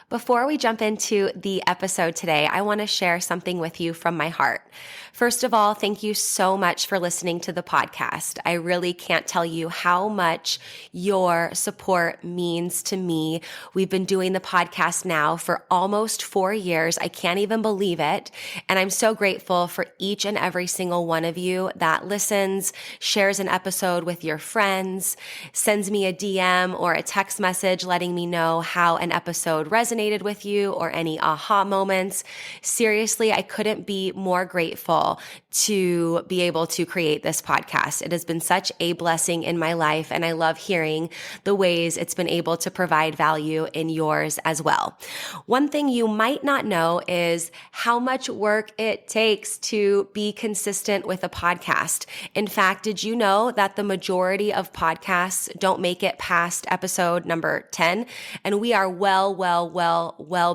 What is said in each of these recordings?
Before we jump into the episode today, I want to share something with you from my heart. First of all, thank you so much for listening to the podcast. I really can't tell you how much your support means to me. We've been doing the podcast now for almost 4 years. I can't even believe it. And I'm so grateful for each and every single one of you that listens, shares an episode with your friends, sends me a DM or a text message letting me know how an episode resonated with you or any aha moments. Seriously, I couldn't be more grateful to be able to create this podcast. It has been such a blessing in my life, and I love hearing the ways it's been able to provide value in yours as well. One thing you might not know is how much work it takes to be consistent with a podcast. In fact, did you know that the majority of podcasts don't make it past episode number 10? And we are well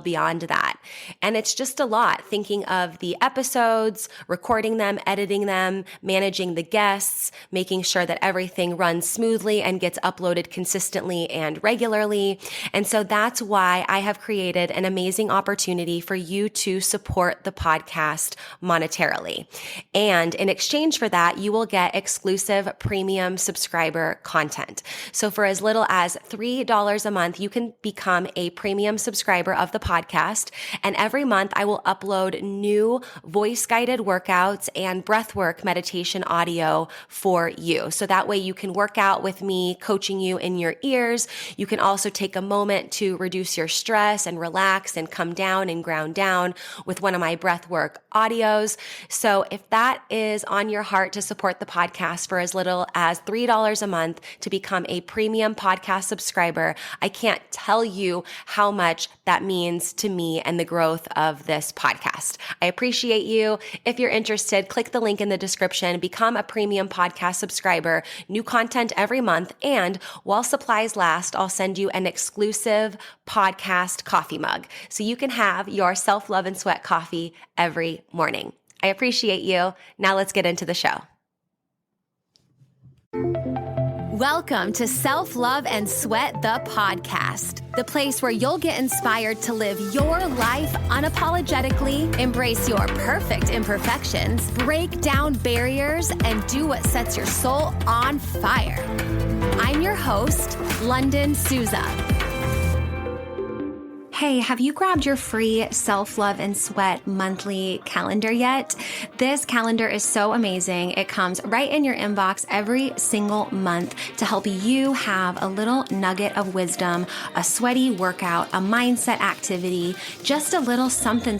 beyond that. And it's just a lot thinking of the episodes, recording them, editing them, managing the guests, making sure that everything runs smoothly and gets uploaded consistently and regularly. And so that's why I have created an amazing opportunity for you to support the podcast monetarily. And in exchange for that, you will get exclusive premium subscriber content. So for as little as $3 a month, you can become a premium subscriber of the podcast. And every month I will upload new voice-guided workouts and breathwork meditation audio for you. So that way you can work out with me, coaching you in your ears. You can also take a moment to reduce your stress and relax and come down and ground down with one of my breathwork audios. So if that is on your heart to support the podcast for as little as $3 a month to become a premium podcast subscriber, I can't tell you how much that means to me and the growth of this podcast. I appreciate you. If you're interested, click the link in the description, become a premium podcast subscriber, new content every month, and while supplies last, I'll send you an exclusive podcast coffee mug so you can have your self-love and sweat coffee every morning. I appreciate you. Now let's get into the show. Welcome to Self-Love and Sweat, the podcast, the place where you'll get inspired to live your life unapologetically, embrace your perfect imperfections, break down barriers, and do what sets your soul on fire. I'm your host, Lunden Souza. Hey, have you grabbed your free Self-Love and Sweat monthly calendar yet? This calendar is so amazing. It comes right in your inbox every single month to help you have a little nugget of wisdom, a sweaty workout, a mindset activity, just a little something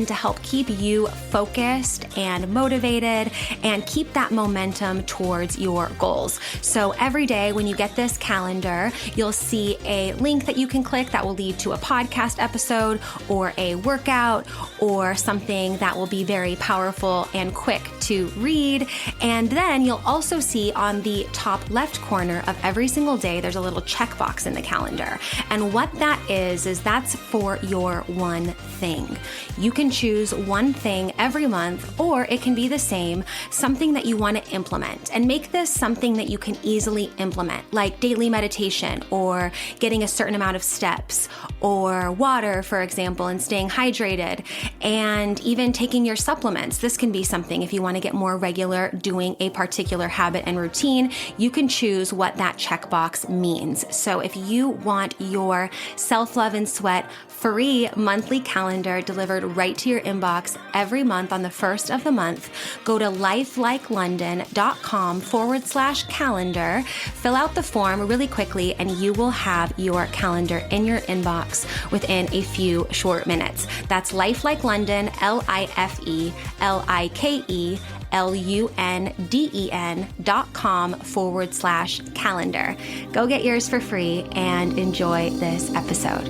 to help keep you focused and motivated and keep that momentum towards your goals. So every day when you get this calendar, you'll see a link that you can click that will lead to a podcast episode or a workout or something that will be very powerful and quick to read. And then you'll also see on the top left corner of every single day, there's a little checkbox in the calendar. And what that is that's for your one thing. You can choose one thing every month, or it can be the same, something that you want to implement, and make this something that you can easily implement, like daily meditation or getting a certain amount of steps or water, for example, and staying hydrated, and even taking your supplements. This can be something if you want to get more regular doing a particular habit and routine, you can choose what that checkbox means. So if you want your Self-Love and Sweat free monthly calendar delivered right to your inbox every month on the first of the month, go to lifelikeLondon.com/calendar, fill out the form really quickly, and you will have your calendar in your inbox within a few short minutes. That's lifelikeLondon, lifelikeLondon.com/calendar. Go get yours for free and enjoy this episode.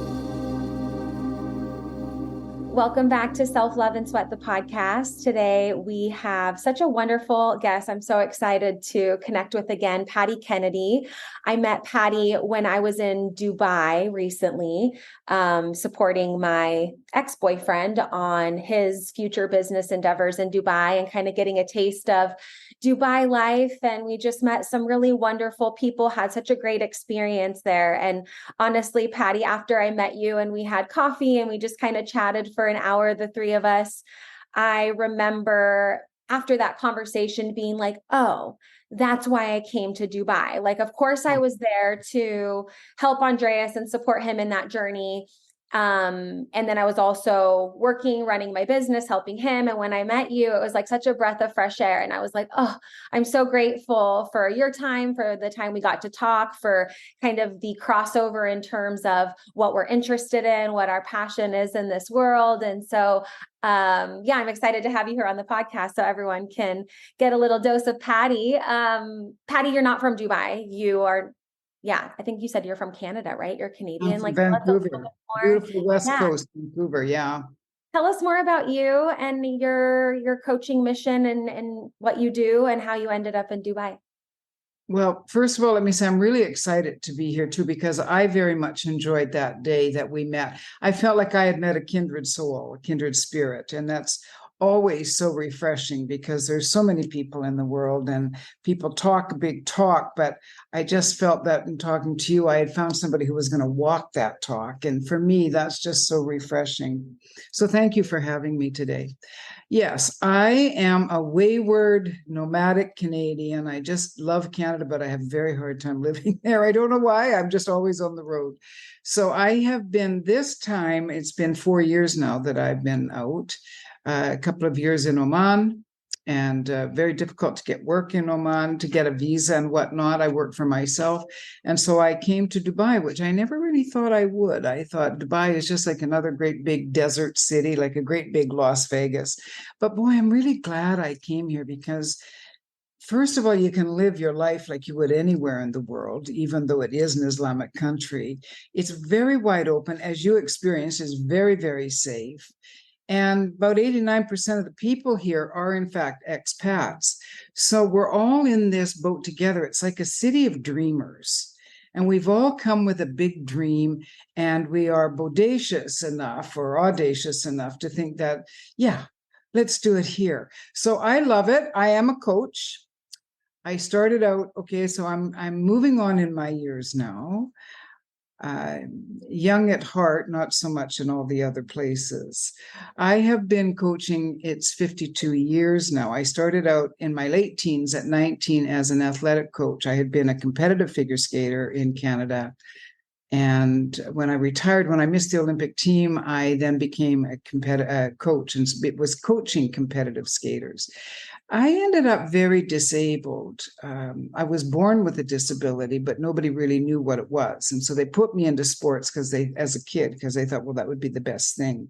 Welcome back to Self-Love and Sweat, the podcast. Today, we have such a wonderful guest. I'm so excited to connect with again, Paddy Kennedy. I met Paddy when I was in Dubai recently, supporting my ex-boyfriend on his future business endeavors in Dubai and kind of getting a taste of Dubai life, and we just met some really wonderful people, had such a great experience there. And honestly, Patty, after I met you and we had coffee and we just kind of chatted for an hour, the three of us, I remember after that conversation being like, oh, that's why I came to Dubai. Like, of course, I was there to help Andreas and support him in that journey. And then I was also working, running my business, helping him. And when I met you, it was like such a breath of fresh air. And I was like, oh, I'm so grateful for your time, for the time we got to talk, for kind of the crossover in terms of what we're interested in, what our passion is in this world. And so, yeah, I'm excited to have you here on the podcast so everyone can get a little dose of Patty. Patty, you're not from Dubai. You are, yeah, I think you said you're from Canada, right? You're I'm Canadian. from Like, tell us a little Vancouver, bit more. beautiful West Yeah, Coast, Vancouver. Yeah. tell us more about you and your coaching mission and what you do and how you ended up in Dubai. Well, first of all, let me say I'm really excited to be here too, because I very much enjoyed that day that we met. I felt like I had met a kindred soul, a kindred spirit. And that's always so refreshing because there's so many people in the world and people talk a big talk. But I just felt that in talking to you, I had found somebody who was going to walk that talk. And for me, that's just so refreshing. So thank you for having me today. Yes, I am a wayward, nomadic Canadian. I just love Canada, but I have a very hard time living there. I don't know why. I'm just always on the road. So I have been this time, it's been 4 years now that I've been out, a couple of years in Oman, and very difficult to get work in Oman, to get a visa and whatnot. I work for myself. And so I came to Dubai, which I never really thought I would. I thought Dubai is just like another great big desert city, like a great big Las Vegas. But boy, I'm really glad I came here because, first of all, you can live your life like you would anywhere in the world, even though it is an Islamic country. It's very wide open, as you experience, is very, very safe. And about 89% of the people here are, in fact, expats. So we're all in this boat together. It's like a city of dreamers. And we've all come with a big dream, and we are bodacious enough or audacious enough to think that, yeah, let's do it here. So I love it. I am a coach. I started out, okay, so I'm moving on in my years now. Young at heart, not so much in all the other places. I have been coaching, it's 52 years now. I started out in my late teens at 19 as an athletic coach. I had been a competitive figure skater in Canada. And when I retired, when I missed the Olympic team, I then became a coach and was coaching competitive skaters. I ended up very disabled. I was born with a disability, but nobody really knew what it was. And so they put me into sports as a kid, because they thought, well, that would be the best thing.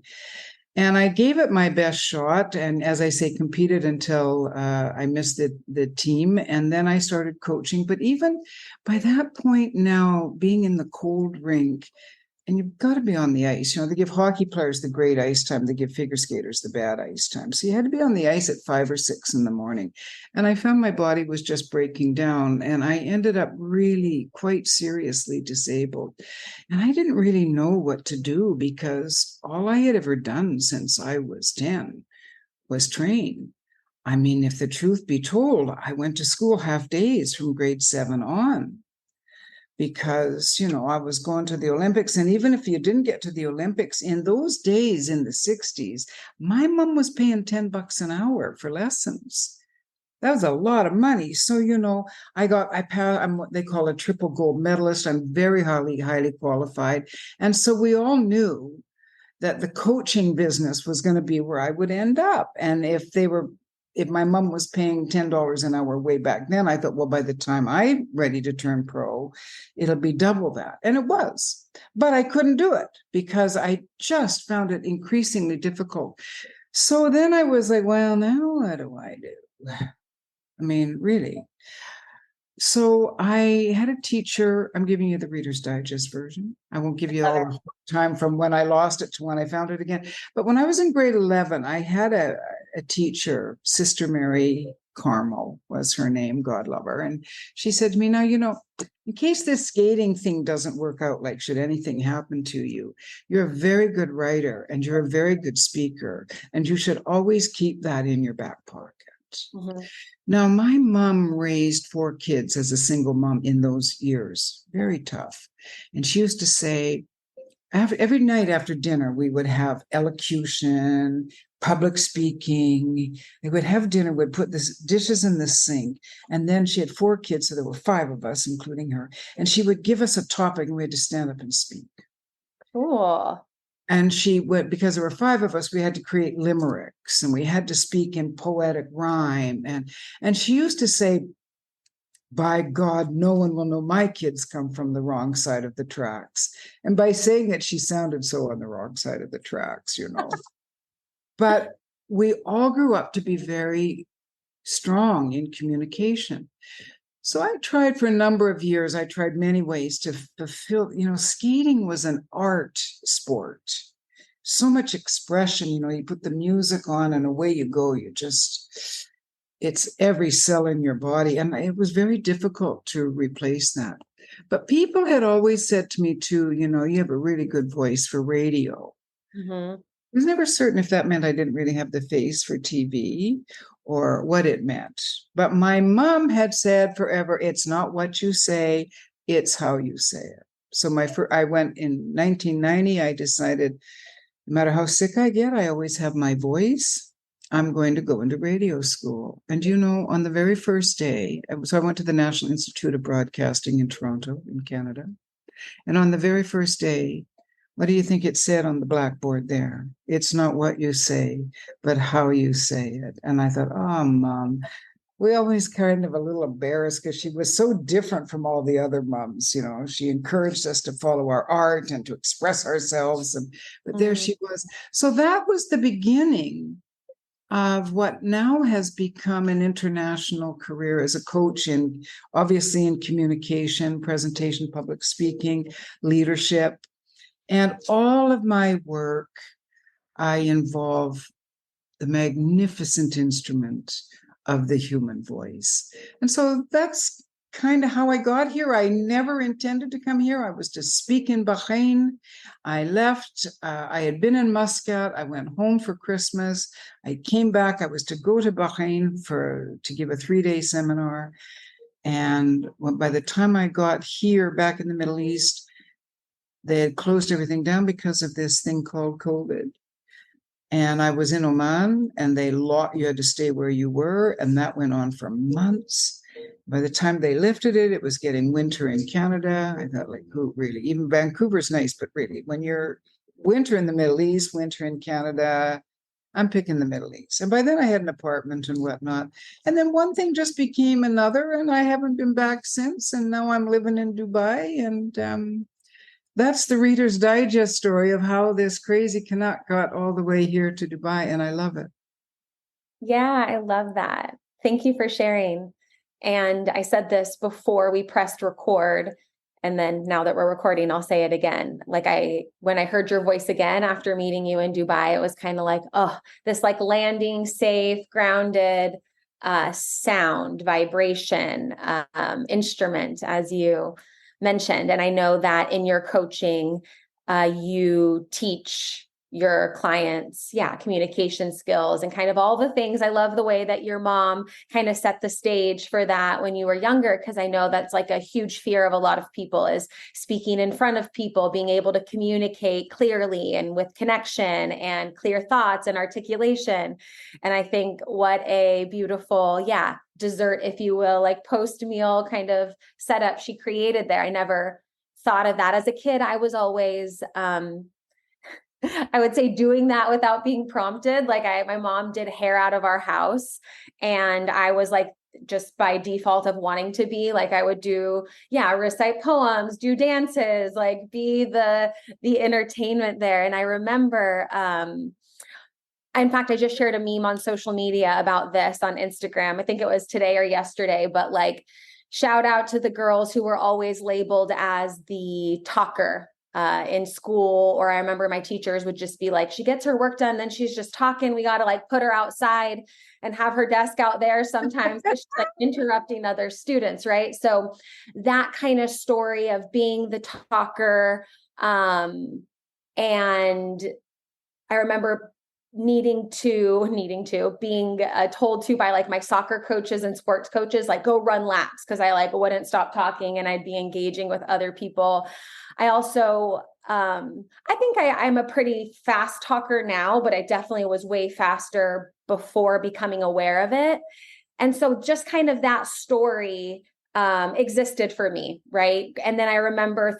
And I gave it my best shot. And as I say, competed until I missed the team. And then I started coaching. But even by that point now, being in the cold rink, and you've got to be on the ice. They give hockey players the great ice time. They give figure skaters the bad ice time. So you had to be on the ice at 5 or 6 in the morning. And I found my body was just breaking down. And I ended up really quite seriously disabled. And I didn't really know what to do, because all I had ever done since I was 10 was train. I mean, if the truth be told, I went to school half days from grade 7 on, because I was going to the Olympics. And even if you didn't get to the Olympics in those days, in the 60s, my mom was paying $10 an hour for lessons. That was a lot of money. So I'm what they call a triple gold medalist. I'm very highly qualified. And so we all knew that the coaching business was going to be where I would end up. And if my mom was paying $10 an hour way back then, I thought, well, by the time I'm ready to turn pro, it'll be double that. And it was. But I couldn't do it because I just found it increasingly difficult. So then I was like, well, now what do I do? I mean, really. So I had a teacher. I'm giving you the Reader's Digest version. I won't give you all the time from when I lost it to when I found it again. But when I was in grade 11, I had a teacher, Sister Mary Carmel was her name, God love her. And she said to me, now, in case this skating thing doesn't work out, like should anything happen to you, you're a very good writer and you're a very good speaker. And you should always keep that in your back pocket. Mhm. Now, my mom raised 4 kids as a single mom in those years, very tough. And she used to say, every night after dinner, we would have elocution, public speaking. They would have dinner, would put the dishes in the sink. And then she had 4 kids, so there were 5 of us, including her. And she would give us a topic and we had to stand up and speak. Cool. And she would, because there were 5 of us, we had to create limericks and we had to speak in poetic rhyme. And she used to say, by God, no one will know my kids come from the wrong side of the tracks. And by saying it, she sounded so on the wrong side of the tracks, you know. But we all grew up to be very strong in communication. So I tried for a number of years, I tried many ways to fulfill, skating was an art sport. So much expression, you put the music on and away you go. It's every cell in your body. And it was very difficult to replace that. But people had always said to me too, you have a really good voice for radio. Mm-hmm. I was never certain if that meant I didn't really have the face for TV or what it meant. But my mom had said forever, it's not what you say, it's how you say it. So I went in 1990, I decided no matter how sick I get, I always have my voice. I'm going to go into radio school. And on the very first day, so I went to the National Institute of Broadcasting in Toronto, in Canada. And on the very first day, what do you think it said on the blackboard there? It's not what you say, but how you say it. And I thought, oh, Mom, we always kind of a little embarrassed because she was so different from all the other moms. She encouraged us to follow our art and to express ourselves. But there she was. So that was the beginning of what now has become an international career as a coach obviously in communication, presentation, public speaking, leadership. And all of my work, I involve the magnificent instrument of the human voice. And so that's kind of how I got here. I never intended to come here. I was to speak in Bahrain. I left. I had been in Muscat. I went home for Christmas. I came back. I was to go to Bahrain to give a 3-day seminar. And by the time I got here back in the Middle East, they had closed everything down because of this thing called COVID. And I was in Oman and you had to stay where you were. And that went on for months. By the time they lifted it, it was getting winter in Canada. I thought, who really? Even Vancouver's nice, but really, when you're winter in the Middle East, winter in Canada, I'm picking the Middle East. And by then I had an apartment and whatnot. And then one thing just became another, and I haven't been back since. And now I'm living in Dubai. And that's the Reader's Digest story of how this crazy Canuck got all the way here to Dubai, and I love it. Yeah, I love that. Thank you for sharing. And I said this before we pressed record, and then now that we're recording, I'll say it again. When I heard your voice again after meeting you in Dubai, it was kind of like, oh, this landing safe, grounded sound, vibration, instrument, as you mentioned. And I know that in your coaching, you teach your clients, communication skills and kind of all the things. I love the way that your mom kind of set the stage for that when you were younger, because I know that's a huge fear of a lot of people is speaking in front of people, being able to communicate clearly and with connection and clear thoughts and articulation. And I think what a beautiful, dessert, if you will, post-meal kind of setup she created there. I never thought of that as a kid. I was always, I would say, doing that without being prompted. My mom did hair out of our house, and I was just by default of wanting to be I would do, recite poems, do dances, be the entertainment there. And I remember, in fact, I just shared a meme on social media about this on Instagram. I think it was today or yesterday, but shout out to the girls who were always labeled as the talker in school. Or I remember my teachers would just be she gets her work done, then she's just talking. We got to put her outside and have her desk out there sometimes. She's interrupting other students, right? So that kind of story of being the talker. And I remember being told to by like my soccer coaches and sports coaches, like go run laps, because I like wouldn't stop talking and I'd be engaging with other people. I also I think I'm a pretty fast talker now, but I definitely was way faster before becoming aware of it. And so just kind of that story existed for me, right? And then I remember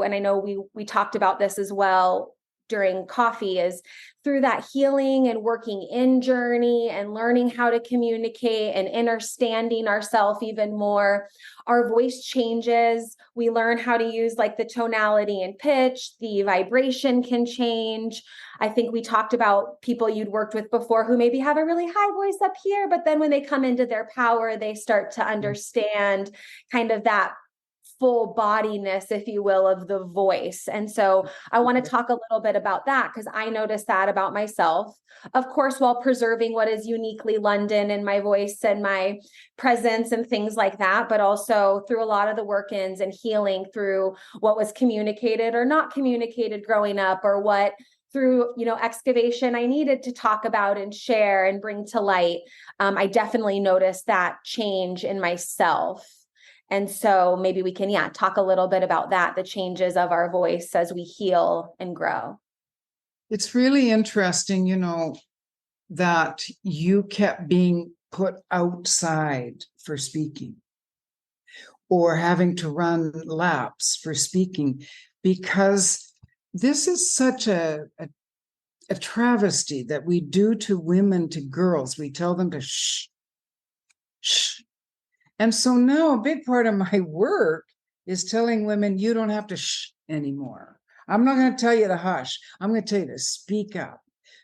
and I know we talked about this as well during coffee, is through that healing and working in journey and learning how to communicate and understanding ourselves even more, our voice changes. We learn how to use like the tonality and pitch, the vibration can change. I think we talked about people you'd worked with before who maybe have a really high voice up here, but then when they come into their power, they start to understand kind of that full bodiness, if you will, of the voice. And so I want to talk a little bit about that, because I noticed that about myself, of course, while preserving what is uniquely Lunden and my voice and my presence and things like that, but also through a lot of the work-ins and healing through what was communicated or not communicated growing up, or what through, excavation I needed to talk about and share and bring to light. I definitely noticed that change in myself. And so maybe we can, talk a little bit about that, the changes of our voice as we heal and grow. It's really interesting, that you kept being put outside for speaking or having to run laps for speaking, because this is such a travesty that we do to women, to girls. We tell them to shh, shh. And so now a big part of my work is telling women, you don't have to shh anymore. I'm not going to tell you to hush. I'm going to tell you to speak up.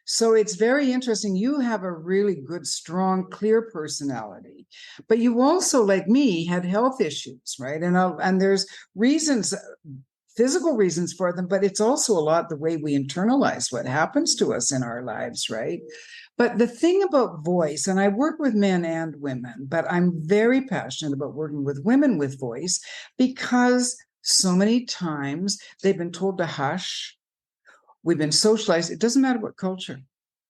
So it's very interesting. You have a really good, strong, clear personality, but you also, like me, had health issues, right? And there's reasons, physical reasons for them, but it's also a lot the way we internalize what happens to us in our lives, right? But the thing about voice, and I work with men and women, but I'm very passionate about working with women with voice, because so many times they've been told to hush. We've been socialized. It doesn't matter what culture.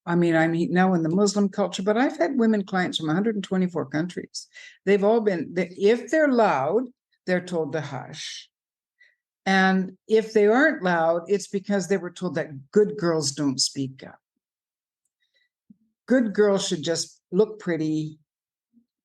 I mean, I'm now in the Muslim culture, but I've had women clients from 124 countries. They've all been, if they're loud, they're told to hush. And if they aren't loud, it's because they were told that good girls don't speak up. Good girls should just look pretty,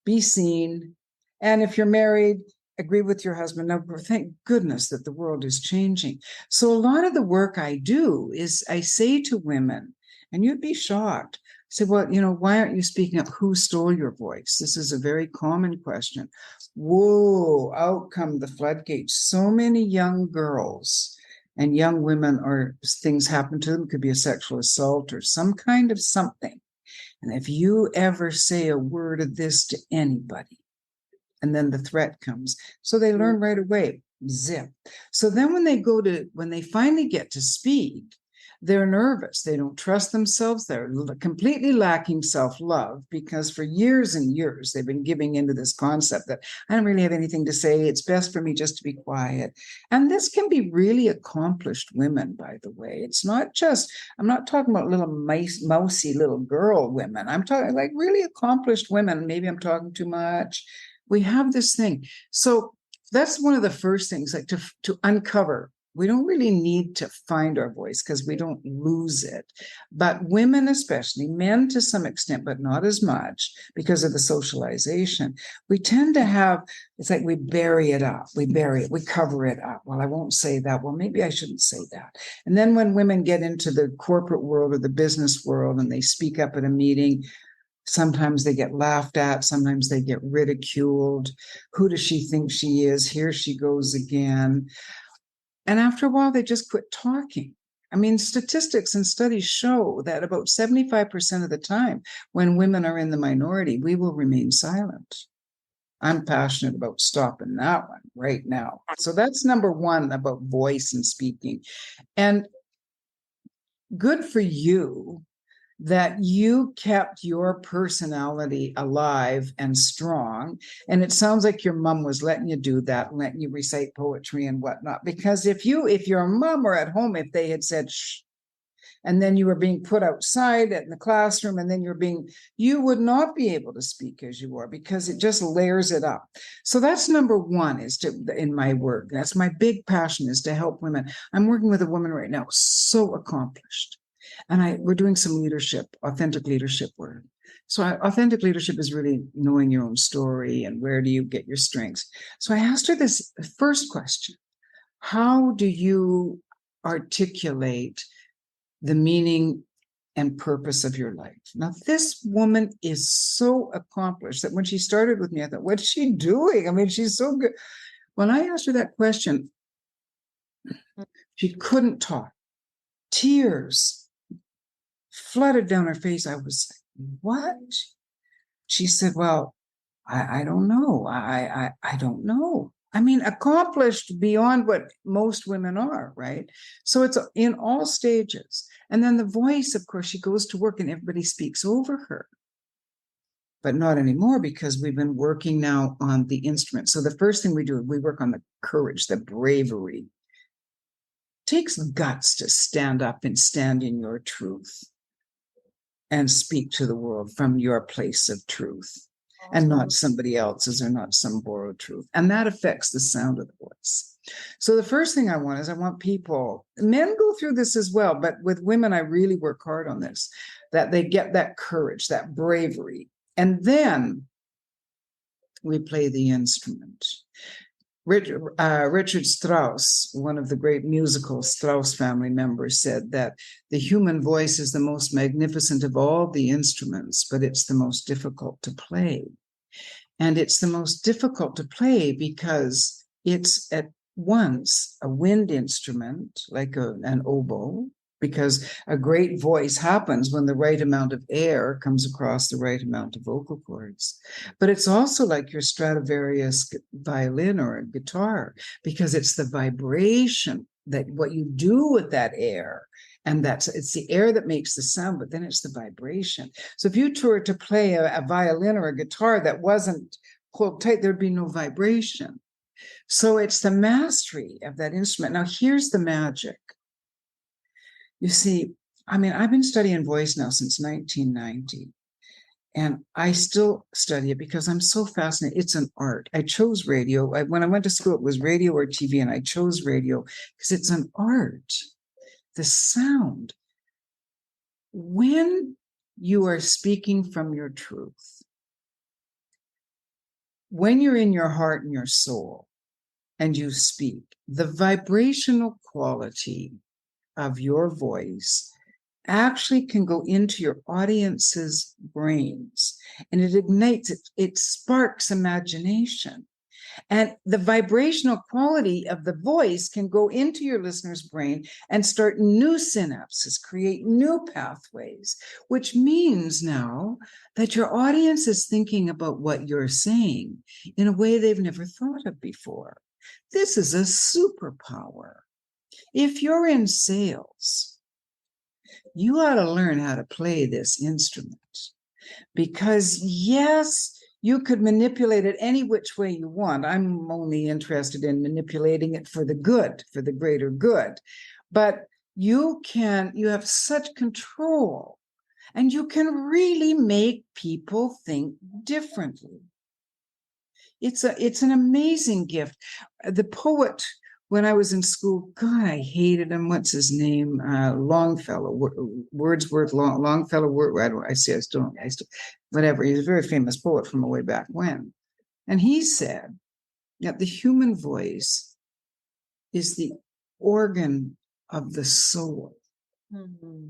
be seen. And if you're married, agree with your husband. Now, thank goodness that the world is changing. So a lot of the work I do is I say to women, and you'd be shocked, I say, well, why aren't you speaking up? Who stole your voice? This is a very common question. Whoa, out come the floodgates. So many young girls and young women, or things happen to them, it could be a sexual assault or some kind of something. And if you ever say a word of this to anybody, and then the threat comes, so they learn right away, zip. So then when they finally get to speak, they're nervous. They don't trust themselves. They're completely lacking self-love, because for years and years, they've been giving into this concept that I don't really have anything to say. It's best for me just to be quiet. And this can be really accomplished women, by the way. It's not just, I'm not talking about little mousy little girl women. I'm talking like really accomplished women. Maybe I'm talking too much. We have this thing. So that's one of the first things, like to uncover. We don't really need to find our voice because we don't lose it. But women especially, men to some extent, but not as much because of the socialization, we tend to have, it's like we bury it up. We bury it. We cover it up. Well, I won't say that. Well, maybe I shouldn't say that. And then when women get into the corporate world or the business world and they speak up at a meeting, sometimes they get laughed at. Sometimes they get ridiculed. Who does she think she is? Here she goes again. And after a while, they just quit talking. I mean, statistics and studies show that about 75% of the time, when women are in the minority, we will remain silent. I'm passionate about stopping that one right now. So that's number one about voice and speaking. And good for you that you kept your personality alive and strong. And it sounds like your mom was letting you do that, letting you recite poetry and whatnot. Because if your mom were at home, if they had said, shh, and then you were being put outside in the classroom, and then you would not be able to speak as you are, because it just layers it up. So that's number one, in my work. That's my big passion, is to help women. I'm working with a woman right now, so accomplished. And we're doing some authentic leadership work. So authentic leadership is really knowing your own story and where do you get your strengths. So I asked her this first question: how do you articulate the meaning and purpose of your life? Now, this woman is so accomplished that when she started with me, I thought, what's she doing? I mean, she's so good. When I asked her that question, she couldn't talk. Tears flooded down her face. I was like, what? She said, well, I don't know. I don't know. I mean, accomplished beyond what most women are, right? So it's in all stages. And then the voice, of course, she goes to work and everybody speaks over her. But not anymore, because we've been working now on the instrument. So the first thing we do, we work on the courage, the bravery. It takes guts to stand up and stand in your truth and speak to the world from your place of truth, and not somebody else's, or not some borrowed truth. And that affects the sound of the voice. So the first thing I want people, men go through this as well, but with women, I really work hard on this, that they get that courage, that bravery. And then we play the instrument. Richard Strauss, one of the great musical Strauss family members, said that the human voice is the most magnificent of all the instruments, but it's the most difficult to play. And it's the most difficult to play because it's at once a wind instrument, like an oboe, because a great voice happens when the right amount of air comes across the right amount of vocal cords. But it's also like your Stradivarius violin or a guitar, because it's the vibration, that what you do with that air. And it's the air that makes the sound, but then it's the vibration. So if you were to play a violin or a guitar that wasn't pulled tight, there'd be no vibration. So it's the mastery of that instrument. Now, here's the magic. You see, I mean, I've been studying voice now since 1990, and I still study it because I'm so fascinated. It's an art. I chose radio. When I went to school, it was radio or TV, and I chose radio because it's an art. The sound. When you are speaking from your truth, when you're in your heart and your soul and you speak, the vibrational quality of your voice actually can go into your audience's brains, and it ignites, it sparks imagination. And the vibrational quality of the voice can go into your listener's brain and start new synapses, create new pathways, which means now that your audience is thinking about what you're saying in a way they've never thought of before. This is a superpower. If you're in sales, you ought to learn how to play this instrument, because yes, you could manipulate it any which way you want. I'm only interested in manipulating it for the good, for the greater good. But you have such control, and you can really make people think differently. It's an amazing gift. The poet, when I was in school, God, I hated him. What's his name? Longfellow, Wordsworth, Longfellow. I still, whatever. He's a very famous poet from way back when. And he said that the human voice is the organ of the soul. Mm-hmm.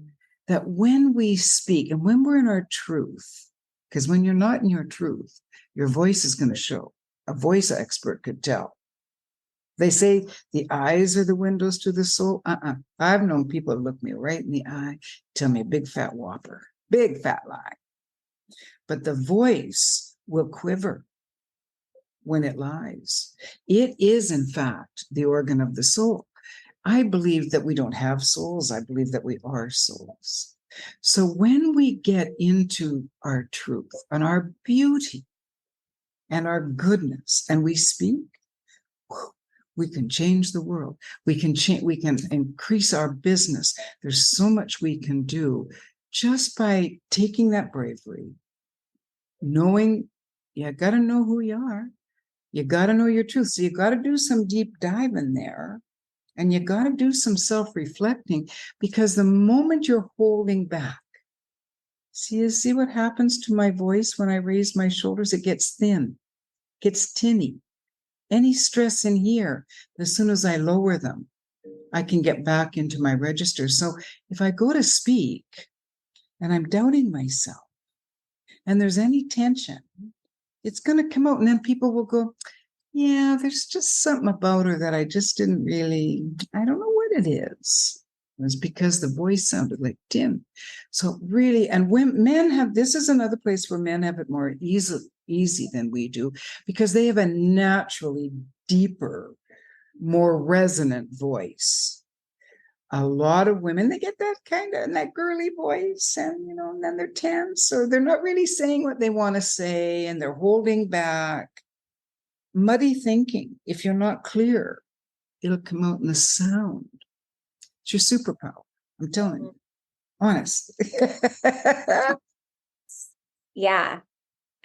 That when we speak and when we're in our truth, because when you're not in your truth, your voice is going to show. A voice expert could tell. They say the eyes are the windows to the soul. I've known people look me right in the eye, tell me a big fat whopper, big fat lie. But the voice will quiver when it lies. It is, in fact, the organ of the soul. I believe that we don't have souls. I believe that we are souls. So when we get into our truth and our beauty and our goodness, and we speak, We can change the world. We can increase our business. There's so much we can do just by taking that bravery, knowing you got to know who you are. You got to know your truth. So you got to do some deep dive in there, and you got to do some self-reflecting, because the moment you're holding back, see what happens to my voice when I raise my shoulders? It gets thin, gets tinny. Any stress in here, as soon as I lower them, I can get back into my register. So if I go to speak and I'm doubting myself and there's any tension, it's going to come out, and then people will go, yeah, there's just something about her that I just didn't really, I don't know what it is. It was because the voice sounded like tin. So really, and when men have, this is another place where men have it more easy than we do, because they have a naturally deeper, more resonant voice. A lot of women, they get that kind of, that girly voice, and and then they're tense, or they're not really saying what they want to say, and they're holding back. Muddy thinking, if you're not clear, it'll come out in the sound. It's your superpower. I'm telling you, honest. Yeah.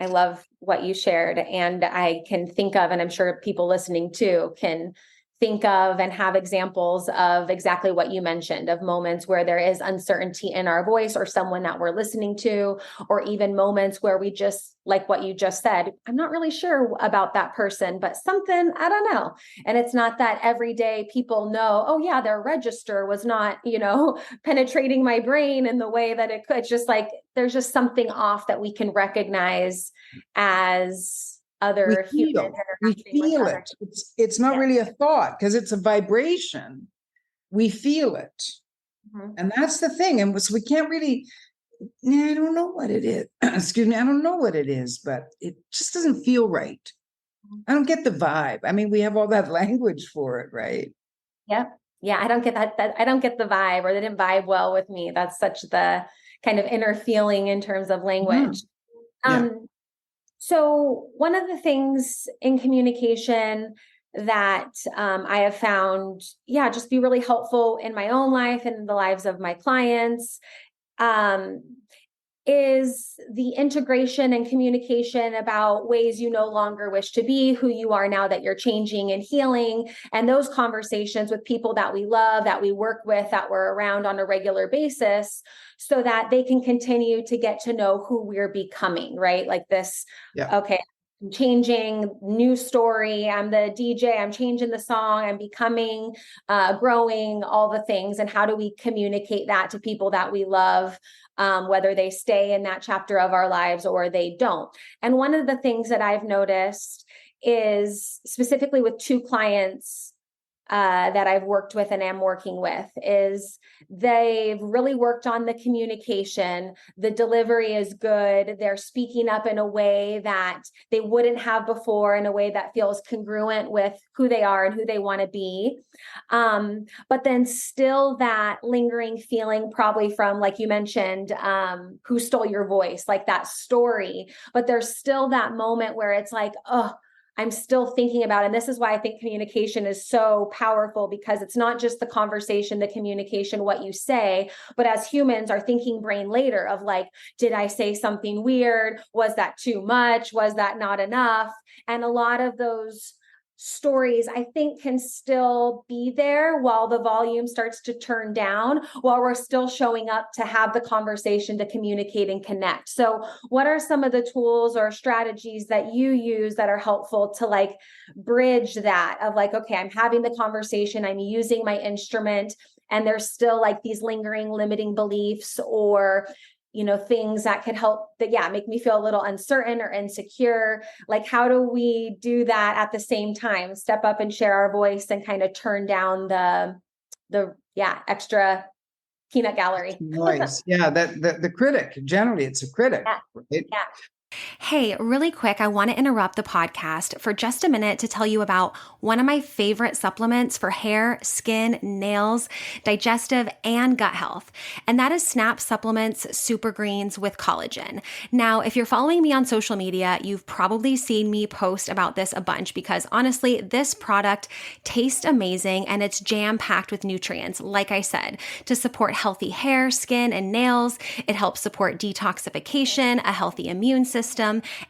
I love what you shared. And I can think of, and I'm sure people listening too can think of and have examples of exactly what you mentioned, of moments where there is uncertainty in our voice or someone that we're listening to, or even moments where we just, like what you just said, I'm not really sure about that person, but something, I don't know. And it's not that every day people know, oh yeah, their register was not, penetrating my brain in the way that it could. It's just like, there's just something off that we can recognize as other humans. We feel it. It's not really a thought, because it's a vibration. We feel it. Mm-hmm. And that's the thing. And so we can't really, I don't know what it is. Excuse me. I don't know what it is, but it just doesn't feel right. I don't get the vibe. I mean, we have all that language for it, right? Yep. Yeah. I don't get that I don't get the vibe, or they didn't vibe well with me. That's such the kind of inner feeling in terms of language. Yeah. So one of the things in communication that I have found, just be really helpful in my own life and in the lives of my clients, is the integration and communication about ways you no longer wish to be, who you are now that you're changing and healing, and those conversations with people that we love, that we work with, that we're around on a regular basis, so that they can continue to get to know who we're becoming, right? Like this, okay, I'm changing, new story, I'm the DJ, I'm changing the song, I'm becoming, growing, all the things. And how do we communicate that to people that we love, whether they stay in that chapter of our lives or they don't? And one of the things that I've noticed is, specifically with two clients that I've worked with and am working with, is they've really worked on the communication. The delivery is good. They're speaking up in a way that they wouldn't have before, in a way that feels congruent with who they are and who they want to be. But then still that lingering feeling, probably from, like you mentioned, who stole your voice, like that story. But there's still that moment where it's like, oh, I'm still thinking about, and this is why I think communication is so powerful, because it's not just the conversation, the communication, what you say, but as humans, our thinking brain later of like, did I say something weird? Was that too much? Was that not enough? And a lot of those stories, I think, can still be there while the volume starts to turn down, while we're still showing up to have the conversation, to communicate and connect. So what are some of the tools or strategies that you use that are helpful to like bridge that, of like, okay, I'm having the conversation, I'm using my instrument, and there's still like these lingering limiting beliefs, or things that could help that, make me feel a little uncertain or insecure. Like, how do we do that at the same time? Step up and share our voice, and kind of turn down the extra peanut gallery noise. Yeah, that the critic, generally it's a critic, right? Yeah. Hey, really quick, I want to interrupt the podcast for just a minute to tell you about one of my favorite supplements for hair, skin, nails, digestive, and gut health. And that is Snap Supplements Super Greens with collagen. Now, if you're following me on social media, you've probably seen me post about this a bunch because honestly, this product tastes amazing and it's jam-packed with nutrients, like I said, to support healthy hair, skin, and nails. It helps support detoxification, a healthy immune system,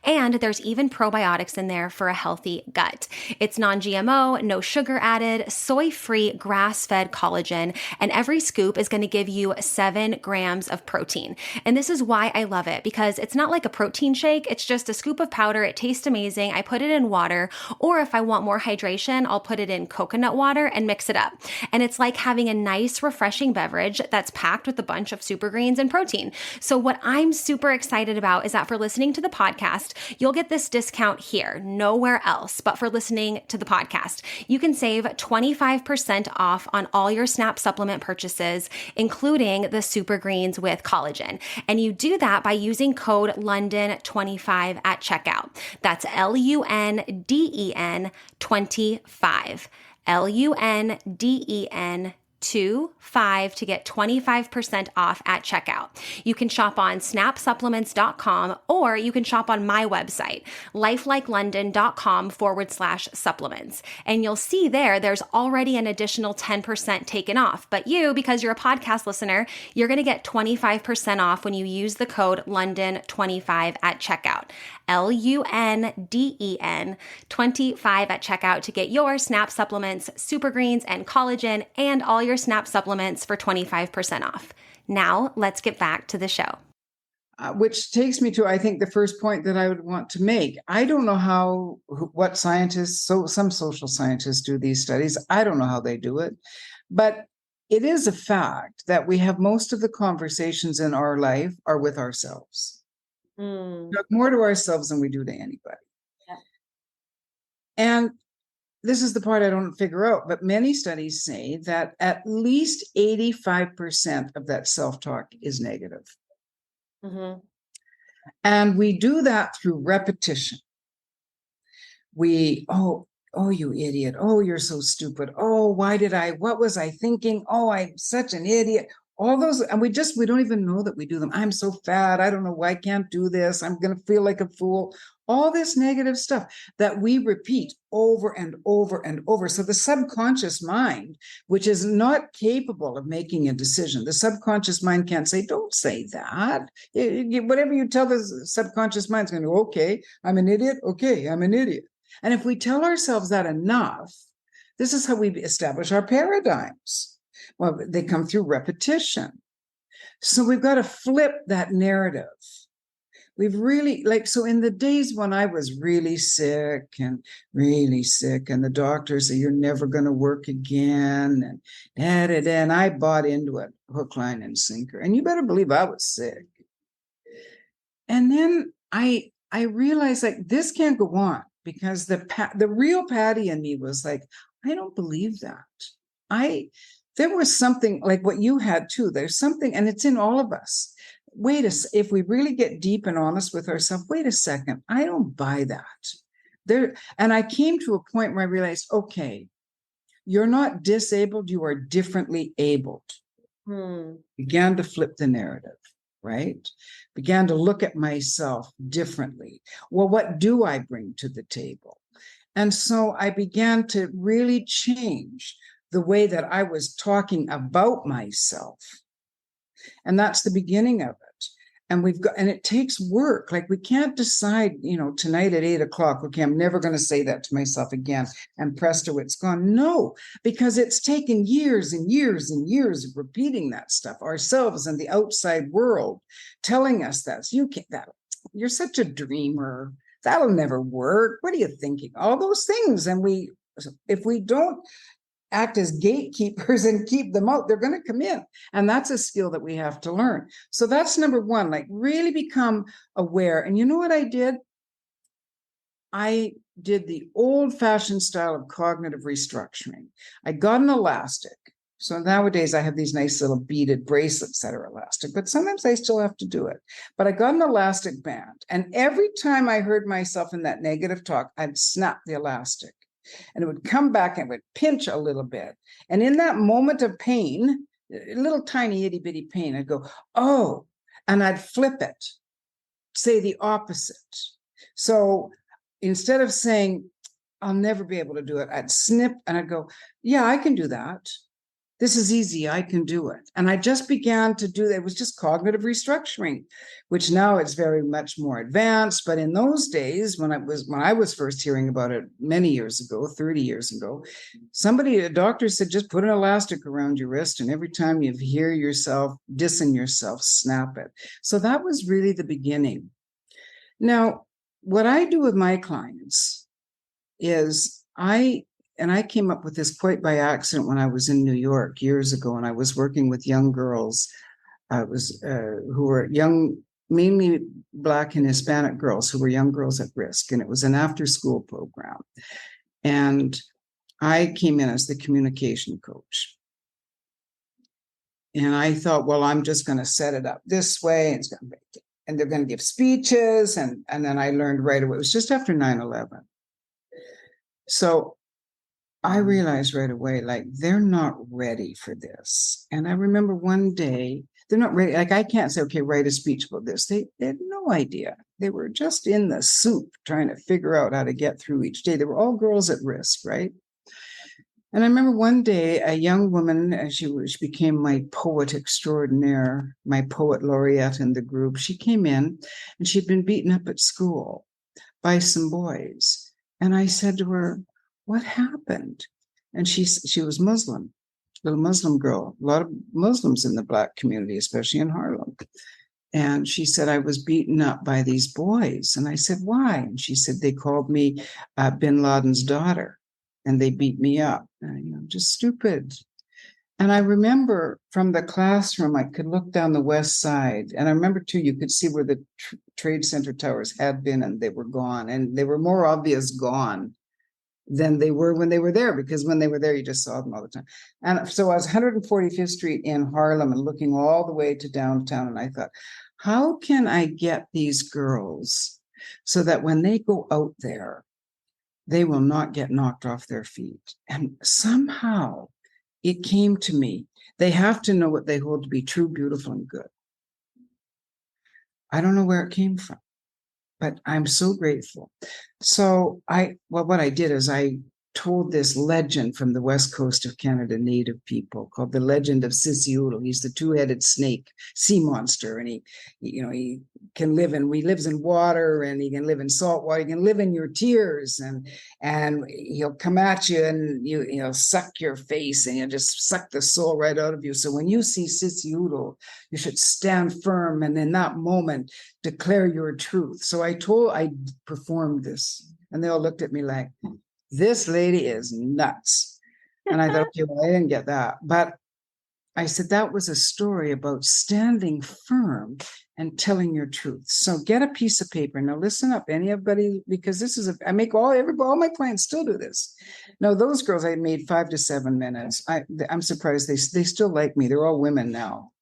and there's even probiotics in there for a healthy gut. It's non-GMO, no sugar added, soy-free, grass-fed collagen, and every scoop is going to give you 7 grams of protein. And this is why I love it, because it's not like a protein shake. It's just a scoop of powder. It tastes amazing. I put it in water, or if I want more hydration, I'll put it in coconut water and mix it up. And it's like having a nice, refreshing beverage that's packed with a bunch of super greens and protein. So what I'm super excited about is that for listening to the podcast, you'll get this discount here, nowhere else, but for listening to the podcast. You can save 25% off on all your Snap supplement purchases, including the Super Greens with collagen. And you do that by using code LUNDEN25 at checkout. That's LUNDEN 25. LUNDEN 25 to get 25% off at checkout. You can shop on snapsupplements.com or you can shop on my website, lifelikelondon.com/supplements. And you'll see there's already an additional 10% taken off. But you, because you're a podcast listener, you're going to get 25% off when you use the code LUNDEN25 at checkout. LUNDEN 25 at checkout to get your Snap supplements, super greens, and collagen, and all your Snap supplements for 25% off. Now, let's get back to the show. Which takes me to, I think, the first point that I would want to make. I don't know what scientists, so some social scientists do these studies. I don't know how they do it, but it is a fact that we have most of the conversations in our life are with ourselves. Talk more to ourselves than we do to anybody. Yeah. And this is the part I don't figure out, but many studies say that at least 85% of that self-talk is negative. Mm-hmm. And we do that through repetition. Oh, you idiot. Oh, you're so stupid. Oh, what was I thinking? Oh, I'm such an idiot. All those, and we don't even know that we do them. I'm so fat. I don't know why I can't do this. I'm going to feel like a fool. All this negative stuff that we repeat over and over and over. So the subconscious mind, which is not capable of making a decision, the subconscious mind can't say, don't say that. Whatever you tell the subconscious mind, it's going to go, okay, I'm an idiot. Okay, I'm an idiot. And if we tell ourselves that enough, this is how we establish our paradigms. Well, they come through repetition. So we've got to flip that narrative. We've really, so in the days when I was really sick, and the doctor said, you're never going to work again, and I bought into it, hook, line, and sinker. And you better believe I was sick. And then I realized, this can't go on, because the real Paddy in me was like, I don't believe that. There was something like what you had too. There's something, and it's in all of us. If we really get deep and honest with ourselves, wait a second, I don't buy that. And I came to a point where I realized, okay, you're not disabled, you are differently abled. Began to flip the narrative, right? Began to look at myself differently. Well, what do I bring to the table? And so I began to really change the way that I was talking about myself. And that's the beginning of it. And it takes work. We can't decide, tonight at 8:00, okay, I'm never going to say that to myself again. And presto, it's gone. No, because it's taken years and years and years of repeating that stuff, ourselves and the outside world telling us that. You're such a dreamer. That'll never work. What are you thinking? All those things. And if we don't act as gatekeepers and keep them out, they're going to come in. And that's a skill that we have to learn. So that's number one, really become aware. And you know what I did? I did the old-fashioned style of cognitive restructuring. I got an elastic So nowadays I have these nice little beaded bracelets that are elastic, but sometimes I still have to do it. But I got an elastic band, and every time I heard myself in that negative talk, I'd snap the elastic and it would come back and it would pinch a little bit. And in that moment of pain, a little tiny itty bitty pain, I'd go, oh, and I'd flip it, say the opposite. So instead of saying, I'll never be able to do it, I'd snip and I'd go, yeah, I can do that. This is easy. I can do it. And I just began to do that. It was just cognitive restructuring, which now it's very much more advanced. But in those days, when I was first hearing about it many years ago, 30 years ago, a doctor said, just put an elastic around your wrist. And every time you hear yourself dissing yourself, snap it. So that was really the beginning. Now, what I do with my clients is I came up with this quite by accident when I was in New York years ago, and I was working with young girls, who were young, mainly Black and Hispanic girls who were young girls at risk, and it was an after-school program. And I came in as the communication coach. And I thought, well, I'm just going to set it up this way, and they're going to give speeches, and then I learned right away. It was just after 9/11. So I realized right away, like, they're not ready for this. And I remember one day, they're not ready. Like, I can't say, okay, write a speech about this. They had no idea. They were just in the soup trying to figure out how to get through each day. They were all girls at risk, right? And I remember one day, a young woman, she became my poet extraordinaire, my poet laureate in the group. She came in and she'd been beaten up at school by some boys. And I said to her, what happened? And she was Muslim, little Muslim girl, a lot of Muslims in the Black community, especially in Harlem. And she said, I was beaten up by these boys. And I said, why? And she said, they called me bin Laden's daughter and they beat me up. And, just stupid. And I remember from the classroom, I could look down the west side. And I remember, too, you could see where the Trade Center towers had been and they were gone. And they were more obvious gone than they were when they were there, because when they were there, you just saw them all the time. And so I was 145th Street in Harlem and looking all the way to downtown. And I thought, how can I get these girls so that when they go out there, they will not get knocked off their feet? And somehow it came to me, they have to know what they hold to be true, beautiful, and good. I don't know where it came from, but I'm so grateful. So what I did is I told this legend from the west coast of Canada, Native people, called the legend of Sisiulu. He's the two-headed snake, sea monster, and he can live he lives in water, and he can live in salt water. He can live in your tears, and he'll come at you, and he'll suck your face, and he'll just suck the soul right out of you. So when you see Sisiulu, you should stand firm, and in that moment, declare your truth. So I performed this, and they all looked at me like, this lady is nuts. And I thought, okay, well, I didn't get that. But I said, that was a story about standing firm and telling your truth. So get a piece of paper. Now listen up, anybody, because I make all my clients still do this. Now, those girls, I made 5 to 7 minutes. I'm surprised they still like me. They're all women now.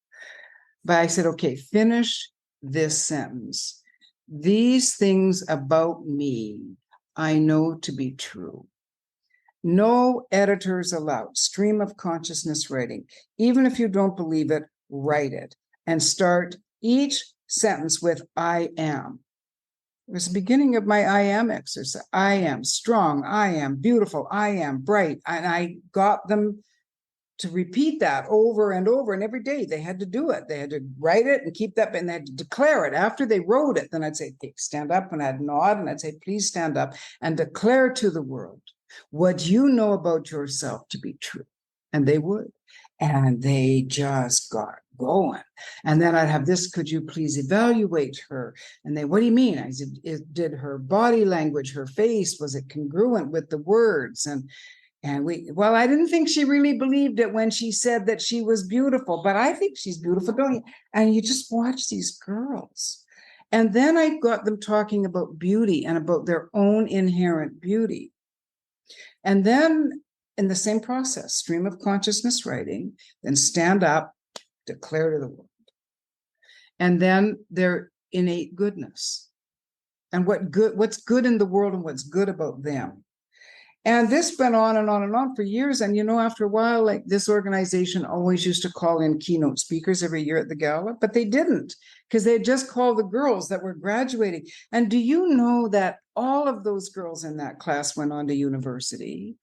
But I said, okay, finish this sentence. These things about me I know to be true. No editors allowed. Stream of consciousness writing. Even if you don't believe it, write it and start each sentence with I am. It was the beginning of my I am exercise. I am strong. I am beautiful. I am bright. And I got them to repeat that over and over, and every day they had to do it. They had to write it and keep that, and they had to declare it. After they wrote it, then I'd say, stand up, and I'd nod, and I'd say, please stand up and declare to the world what you know about yourself to be true. And they would. And they just got going. And then I'd have this, could you please evaluate her? And they, what do you mean? I said, did her body language, her face, was it congruent with the words? And I didn't think she really believed it when she said that she was beautiful, but I think she's beautiful, don't you? And you just watch these girls. And then I got them talking about beauty and about their own inherent beauty. And then in the same process, stream of consciousness writing, then stand up, declare to the world. And then their innate goodness and what's good in the world and what's good about them. And this went on and on and on for years. And, after a while, like this organization always used to call in keynote speakers every year at the gala, but they didn't, because they had just called the girls that were graduating. And do you know that all of those girls in that class went on to university?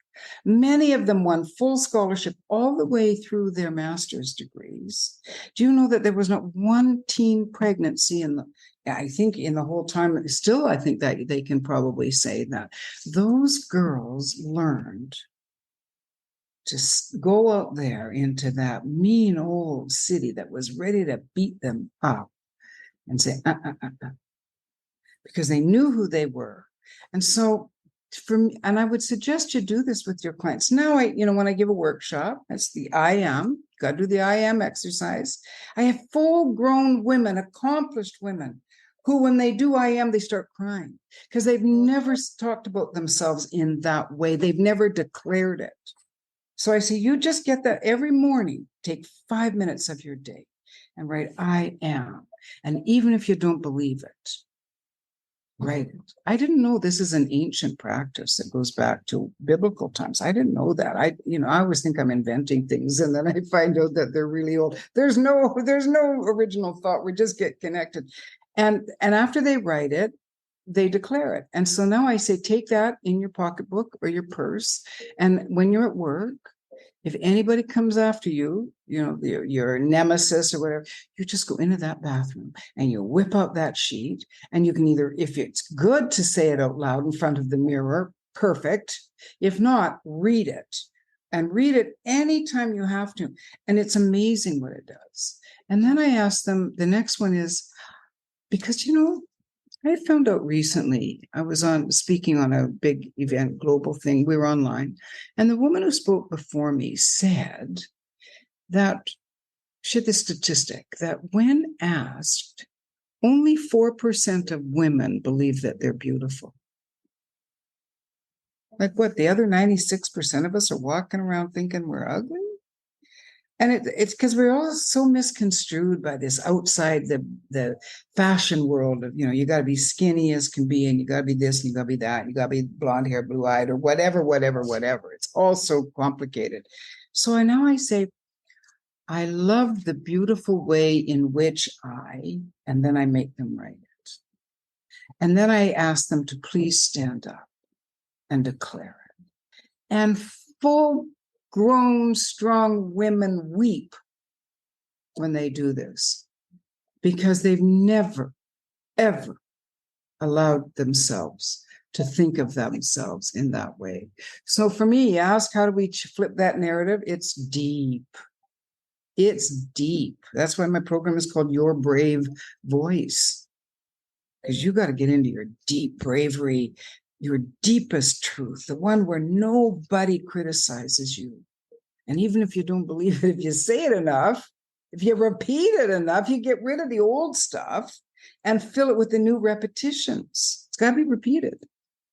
Many of them won full scholarship all the way through their master's degrees. Do you know that there was not one teen pregnancy I think in the whole time, still, I think that they can probably say that those girls learned to go out there into that mean old city that was ready to beat them up and say, because they knew who they were. And so and I would suggest you do this with your clients. Now, when I give a workshop, it's the I am, got to do the I am exercise. I have full-grown women, accomplished women, who, when they do I am, they start crying because they've never talked about themselves in that way. They've never declared it. So I say, you just get that every morning, take 5 minutes of your day and write, I am. And even if you don't believe it, write it. I didn't know this is an ancient practice that goes back to biblical times. I didn't know that. I always think I'm inventing things, and then I find out that they're really old. There's no original thought. We just get connected. And after they write it, they declare it. And so now I say, take that in your pocketbook or your purse. And when you're at work, if anybody comes after you, your nemesis or whatever, you just go into that bathroom and you whip out that sheet. And you can either, if it's good to say it out loud in front of the mirror, perfect. If not, read it. And read it anytime you have to. And it's amazing what it does. And then I ask them, the next one is, because, I found out recently, I was speaking on a big event, global thing. We were online. And the woman who spoke before me said that she had this statistic that when asked, only 4% of women believe that they're beautiful. Like what? The other 96% of us are walking around thinking we're ugly? And it's because we're all so misconstrued by this outside the fashion world of, you got to be skinny as can be, and you got to be this, and you got to be that, you got to be blonde hair, blue eyed, or whatever. It's all so complicated. So now I say, I love the beautiful way in which and then I make them write it. And then I ask them to please stand up and declare it. And full-grown, strong women weep when they do this because they've never, ever allowed themselves to think of themselves in that way. So for me, you ask, how do we flip that narrative? It's deep. It's deep. That's why my program is called Your Brave Voice, because you got to get into your deep bravery, your deepest truth, the one where nobody criticizes you. And even if you don't believe it, if you say it enough, if you repeat it enough, you get rid of the old stuff and fill it with the new repetitions. It's got to be repeated.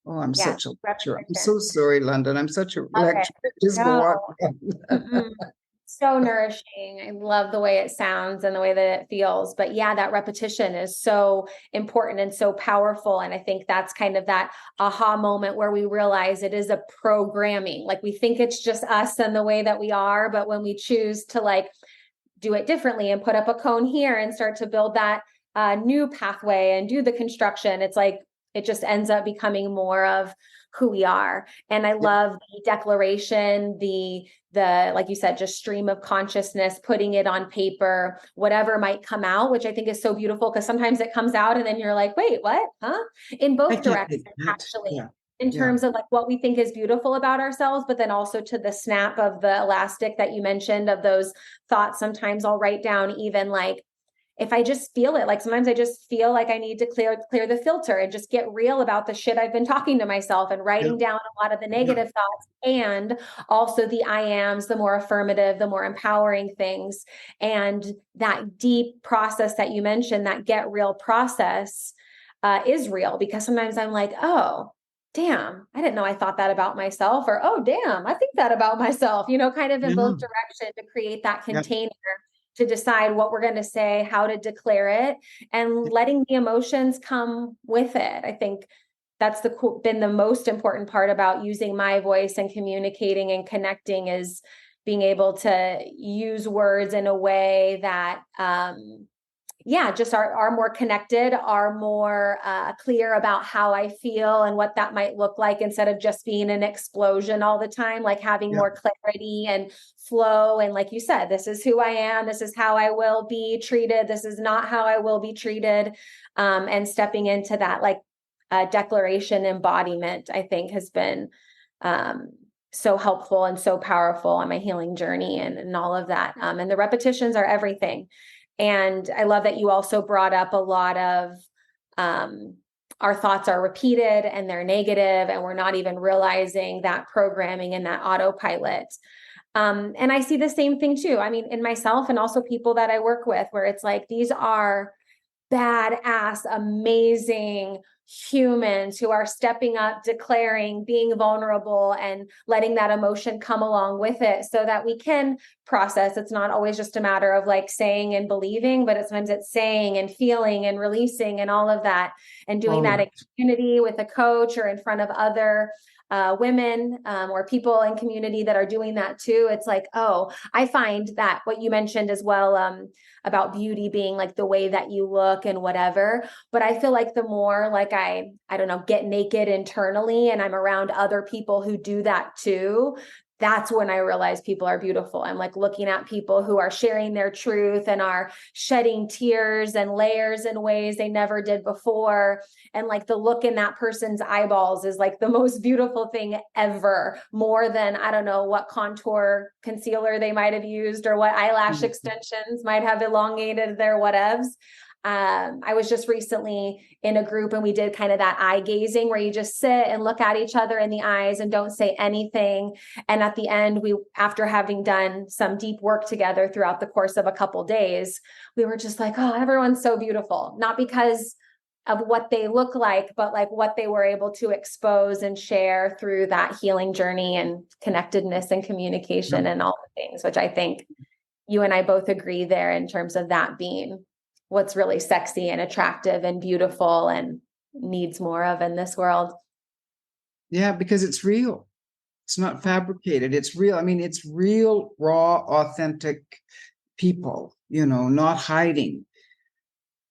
Oh, I'm such a lecturer. I'm so sorry, Lunden. I'm such a lecturer. Just go on. So nourishing. I love the way it sounds and the way that it feels. But yeah, that repetition is so important and so powerful. And I think that's kind of that aha moment where we realize it is a programming. Like we think it's just us and the way that we are. But when we choose to do it differently and put up a cone here and start to build that new pathway and do the construction, it's like it just ends up becoming more of who we are. And I love the declaration, the like you said, just stream of consciousness, putting it on paper, whatever might come out, which I think is so beautiful because sometimes it comes out and then you're like, wait, what? Huh? In both directions, actually. Yeah. In terms of what we think is beautiful about ourselves, but then also to the snap of the elastic that you mentioned of those thoughts. Sometimes I'll write down even if I just feel it, sometimes I just feel like I need to clear the filter and just get real about the shit I've been talking to myself and writing down a lot of the negative thoughts and also the I ams, the more affirmative, the more empowering things. And that deep process that you mentioned, that get real process is real because sometimes I'm like, oh, damn, I didn't know I thought that about myself, or, oh, damn, I think that about myself, kind of in both Yeah. direction to create that Yeah. container to decide what we're going to say, how to declare it, and letting the emotions come with it. I think that's been the most important part about using my voice and communicating and connecting, is being able to use words in a way that, just are more connected, are more clear about how I feel and what that might look like, instead of just being an explosion all the time, like having more clarity and flow. And like you said, this is who I am. This is how I will be treated. This is not how I will be treated. And stepping into that, like, declaration embodiment, I think has been so helpful and so powerful on my healing journey, and all of that. And the repetitions are everything. And I love that you also brought up a lot of our thoughts are repeated and they're negative, and we're not even realizing that programming and that autopilot. And I see the same thing too. I mean, in myself and also people that I work with, where it's like, these are badass, amazing humans who are stepping up, declaring, being vulnerable, and letting that emotion come along with it so that we can process. It's not always just a matter of like saying and believing, but sometimes it's saying and feeling and releasing and all of that, and doing that in community with a coach or in front of other women or people in community that are doing that too. It's like, oh, I find that what you mentioned as well, about beauty being like the way that you look and whatever. But I feel like the more like I don't know, get naked internally, and I'm around other people who do that too, that's when I realize people are beautiful. I'm like looking at people who are sharing their truth and are shedding tears and layers in ways they never did before. And like the look in that person's eyeballs is like the most beautiful thing ever, more than, I don't know, what contour concealer they might have used or what eyelash extensions might have elongated their whatevs. I was just recently in a group and we did kind of that eye gazing where you just sit and look at each other in the eyes and don't say anything. And at the end, after having done some deep work together throughout the course of a couple days, we were just like, oh, everyone's so beautiful. Not because of what they look like, but like what they were able to expose and share through that healing journey and connectedness and communication and all the things, which I think you and I both agree there in terms of that being what's really sexy and attractive and beautiful and needs more of in this world. Yeah, because it's real. It's not fabricated. It's real. I mean, it's real, raw, authentic people, not hiding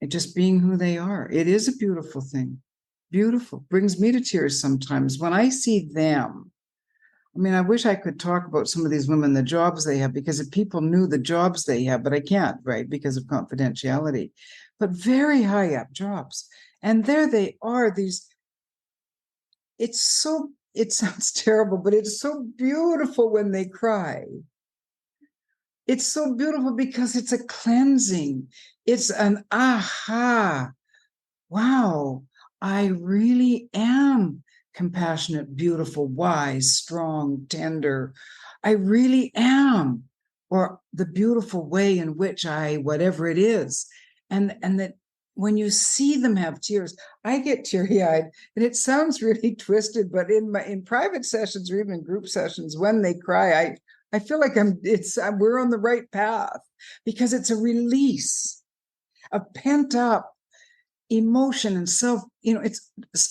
and just being who they are. It is a beautiful thing. Beautiful. Brings me to tears sometimes when I see them. I mean, I wish I could talk about some of these women, the jobs they have, because if people knew the jobs they have, but I can't, right, because of confidentiality, but very high up jobs. And there they are, it sounds terrible, but it's so beautiful when they cry. It's so beautiful because it's a cleansing. It's an aha. Wow, I really am compassionate, beautiful, wise, strong, tender. I really am. Or the beautiful way in which whatever it is. And that when you see them have tears, I get teary-eyed, and it sounds really twisted, but in private sessions or even group sessions, when they cry, I feel like we're on the right path, because it's a release of pent up emotion and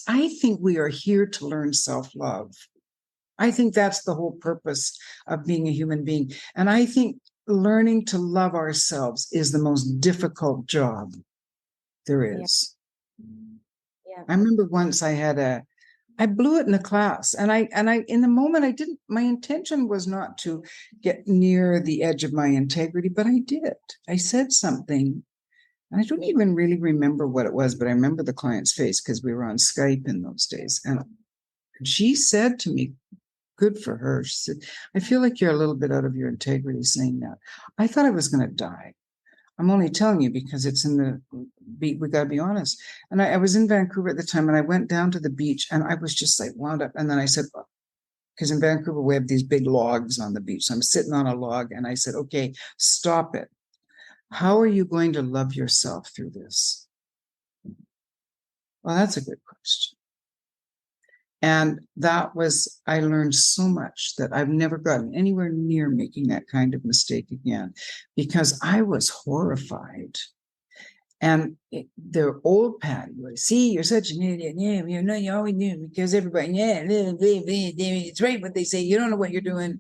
I think we are here to learn self-love. I think that's the whole purpose of being a human being. And I think learning to love ourselves is the most difficult job there is. Yeah. I remember once I blew it in the class, and I in the moment my intention was not to get near the edge of my integrity, but I did. I said something. I don't even really remember what it was, but I remember the client's face because we were on Skype in those days. And she said to me, good for her. She said, I feel like you're a little bit out of your integrity saying that. I thought I was going to die. I'm only telling you because it's we got to be honest. And I was in Vancouver at the time, and I went down to the beach, and I was just like wound up. And then I said, because in Vancouver, we have these big logs on the beach. So I'm sitting on a log, and I said, okay, stop it. How are you going to love yourself through this? Well, that's a good question. And I learned so much that I've never gotten anywhere near making that kind of mistake again, because I was horrified. And the old Patty was, see, you're such an idiot. Yeah, you know, you always do, because everybody, it's right what they say. You don't know what you're doing.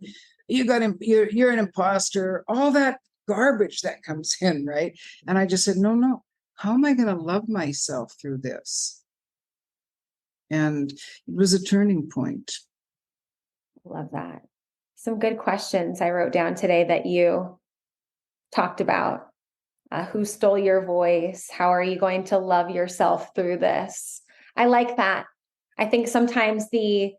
You're an imposter. All that garbage that comes in, right? And I just said, no. How am I going to love myself through this? And it was a turning point. Love that. Some good questions I wrote down today that you talked about. Who stole your voice? How are you going to love yourself through this? I like that. I think sometimes I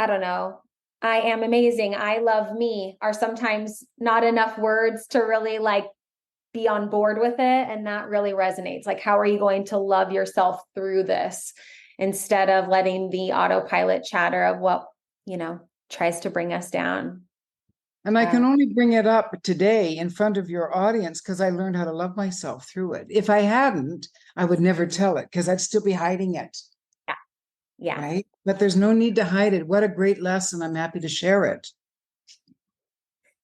don't know, I am amazing, I love me are sometimes not enough words to really like be on board with it. And that really resonates. Like, how are you going to love yourself through this instead of letting the autopilot chatter of what, tries to bring us down? And I can only bring it up today in front of your audience because I learned how to love myself through it. If I hadn't, I would never tell it because I'd still be hiding it. Yeah. Right. But there's no need to hide it. What a great lesson. I'm happy to share it.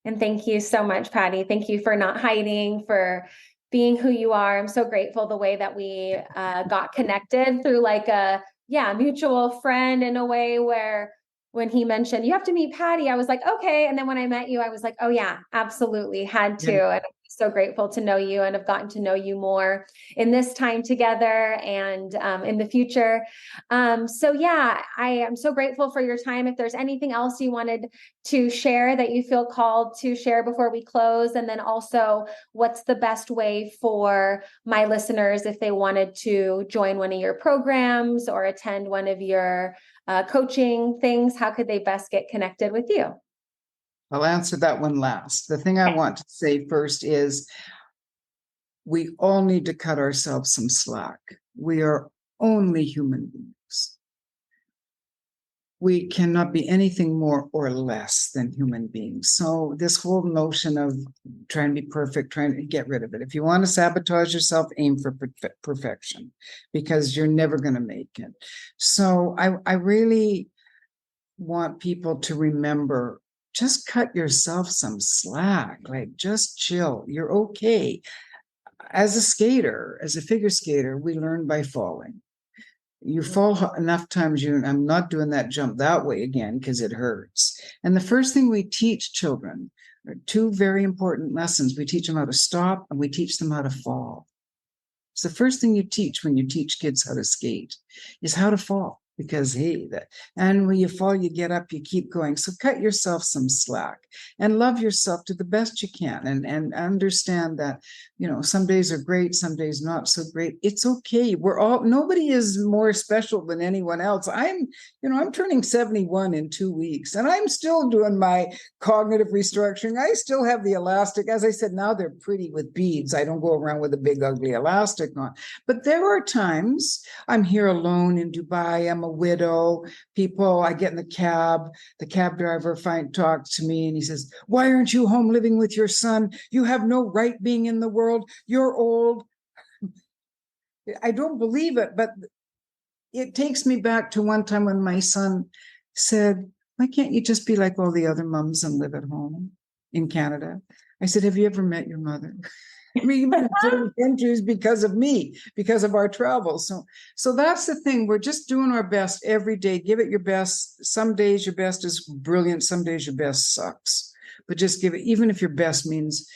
And thank you so much, Paddy. Thank you for not hiding, for being who you are. I'm so grateful the way that we got connected through like a mutual friend, in a way where when he mentioned you have to meet Paddy, I was like, okay. And then when I met you, I was like, oh yeah, absolutely, had to. And I'm so grateful to know you and have gotten to know you more in this time together and in the future. So yeah, I am so grateful for your time. If there's anything else you wanted to share that you feel called to share before we close, and then also what's the best way for my listeners if they wanted to join one of your programs or attend one of your coaching things, how could they best get connected with you? I'll answer that one last. The thing I want to say first is we all need to cut ourselves some slack. We are only human beings. We cannot be anything more or less than human beings. So this whole notion of trying to be perfect, trying to get rid of it. If you want to sabotage yourself, aim for perfection, because you're never going to make it. So I really want people to remember, just cut yourself some slack, like just chill. You're okay. As a skater, as a figure skater, we learn by falling. You fall enough times, I'm not doing that jump that way again because it hurts. And the first thing we teach children are two very important lessons. We teach them how to stop and we teach them how to fall. It's the first thing you teach when you teach kids how to skate is how to fall. Because and when you fall, you get up, you keep going. So cut yourself some slack and love yourself to the best you can, and understand that, some days are great, some days not so great. It's okay. Nobody is more special than anyone else. I'm turning 71 in 2 weeks, and I'm still doing my cognitive restructuring. I still have the elastic. As I said, now they're pretty with beads. I don't go around with a big, ugly elastic on. But there are times I'm here alone in Dubai. I'm a widow. I get in the cab driver talks to me and he says, why aren't you home living with your son? You have no right being in the world. You're old. I don't believe it, but it takes me back to one time when my son said, why can't you just be like all the other moms and live at home in Canada? I said, have you ever met your mother? We've been in countries because of me, because of our travels. So that's the thing. We're just doing our best every day. Give it your best. Some days your best is brilliant. Some days your best sucks. But just give it, even if your best means,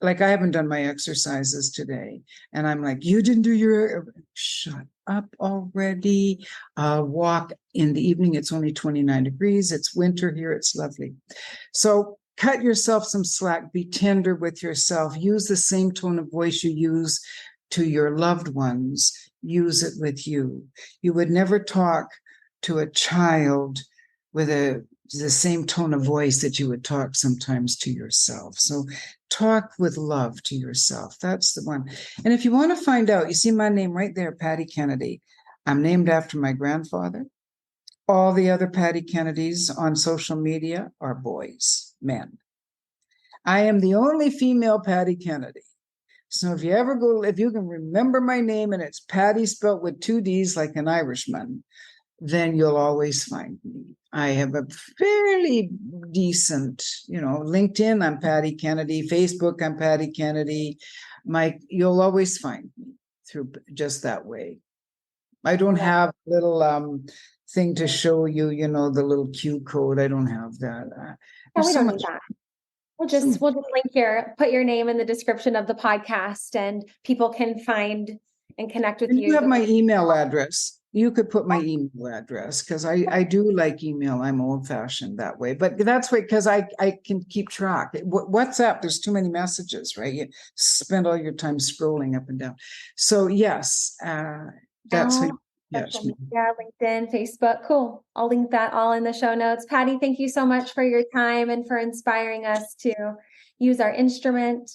like I haven't done my exercises today. And I'm like, you didn't do shut up already. Walk in the evening. It's only 29 degrees. It's winter here. It's lovely. So cut yourself some slack. Be tender with yourself. Use the same tone of voice you use to your loved ones. Use it with you. You would never talk to a child with the same tone of voice that you would talk sometimes to yourself. So talk with love to yourself. That's the one. And if you want to find out, you see my name right there, Paddy Kennedy. I'm named after my grandfather. All the other Paddy Kennedys on social media are boys, men. I am the only female Paddy Kennedy. So if you can remember my name and it's Paddy spelled with 2 D's like an Irishman, then you'll always find me. I have a fairly decent, LinkedIn, I'm Paddy Kennedy. Facebook, I'm Paddy Kennedy. You'll always find me through just that way. I don't have a little thing to show you, the little Q code. I don't have that. No, we don't need that. We'll just link here, put your name in the description of the podcast, and people can find and connect with you. You have my email address. You could put my email address, because I do like email. I'm old fashioned that way, but that's why, because I can keep track. WhatsApp, there's too many messages, right? You spend all your time scrolling up and down. So yes, that's how social media, LinkedIn, Facebook. Cool. I'll link that all in the show notes. Paddy, thank you so much for your time and for inspiring us to use our instrument.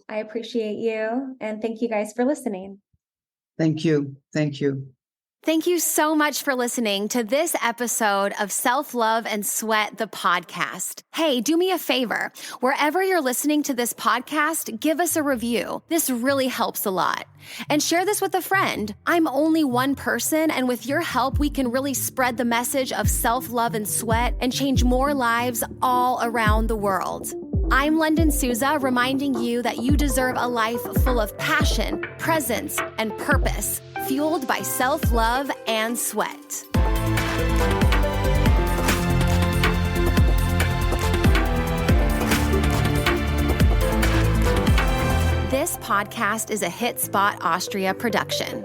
I appreciate you. And thank you guys for listening. Thank you. Thank you. Thank you so much for listening to this episode of Self-Love and Sweat, the podcast. Hey, do me a favor. Wherever you're listening to this podcast, give us a review. This really helps a lot. And share this with a friend. I'm only one person, and with your help, we can really spread the message of self-love and sweat and change more lives all around the world. I'm Lunden Souza, reminding you that you deserve a life full of passion, presence, and purpose, fueled by self-love and sweat. This podcast is a Hit Spot Austria production.